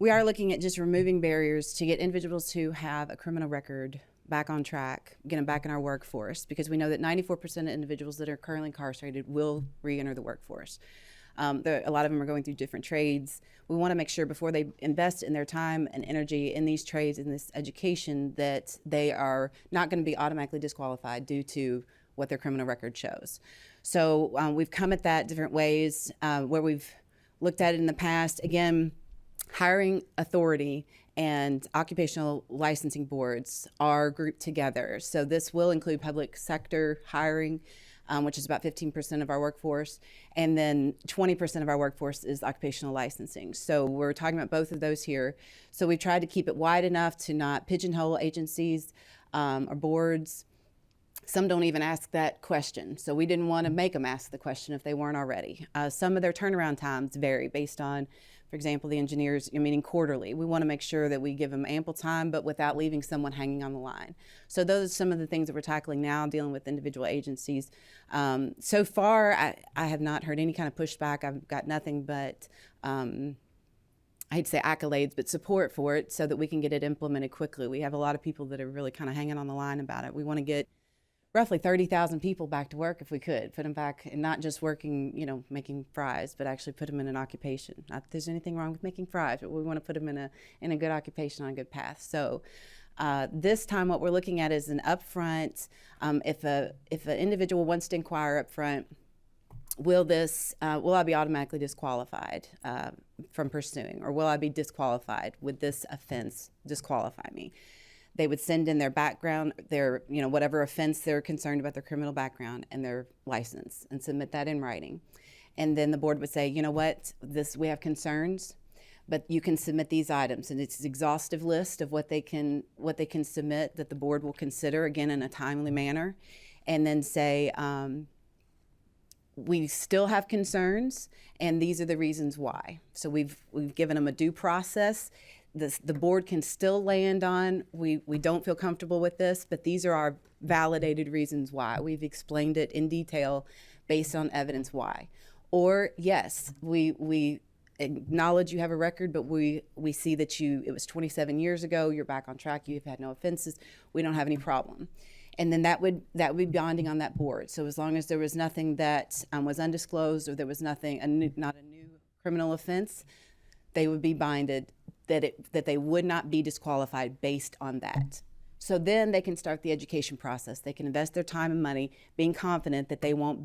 We are looking at just removing barriers to get individuals who have a criminal record back on track, get them back in our workforce, because we know that 94% of individuals that are currently incarcerated will re-enter the workforce. A lot of them are going through different trades. We want to make sure before they invest in their time and energy in these trades, in this education, that they are not going to be automatically disqualified due to what their criminal record shows. So we've come at that different ways where we've looked at it in the past. Again, hiring authority and occupational licensing boards are grouped together. So this will include public sector hiring, which is about 15% of our workforce, and then 20% of our workforce is occupational licensing. So we're talking about both of those here. So we've tried to keep it wide enough to not pigeonhole agencies or boards. Some don't even ask that question, so we didn't want to make them ask the question if they weren't already. Some of their turnaround times vary based on, for example, the engineers are meeting quarterly. We want to make sure that we give them ample time, but without leaving someone hanging on the line. So those are some of the things that we're tackling now, dealing with individual agencies. So far, I have not heard any kind of pushback. I've got nothing but, I hate to say accolades, but support for it so that we can get it implemented quickly. We have a lot of people that are really kind of hanging on the line about it. We want to get roughly 30,000 people back to work if we could, put them back and not just working, making fries, but actually put them in an occupation. Not that there's anything wrong with making fries, but we want to put them in a good occupation on a good path. So this time what we're looking at is an upfront, if an individual wants to inquire upfront, will I be automatically disqualified from pursuing, or will I be disqualified? Would this offense disqualify me? They would send in their background, their, whatever offense they're concerned about, their criminal background and their license, and submit that in writing. And then the board would say, you know what, we have concerns, but you can submit these items. And it's an exhaustive list of what they can submit that the board will consider, again, in a timely manner. And then say, we still have concerns, and these are the reasons why. So we've given them a due process. The board can still land on, we don't feel comfortable with this, but these are our validated reasons why. We've explained it in detail based on evidence why. Or yes, we acknowledge you have a record, but we see that it was 27 years ago, you're back on track, you've had no offenses, we don't have any problem. And then that would be bonding on that board. So as long as there was nothing that was undisclosed, or there was nothing, not a new criminal offense, they would be binded that they would not be disqualified based on that. So then they can start the education process. They can invest their time and money being confident that they won't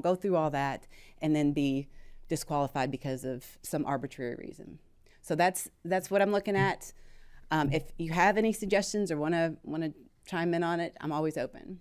go through all that and then be disqualified because of some arbitrary reason. So that's what I'm looking at. If you have any suggestions or want to chime in on it, I'm always open.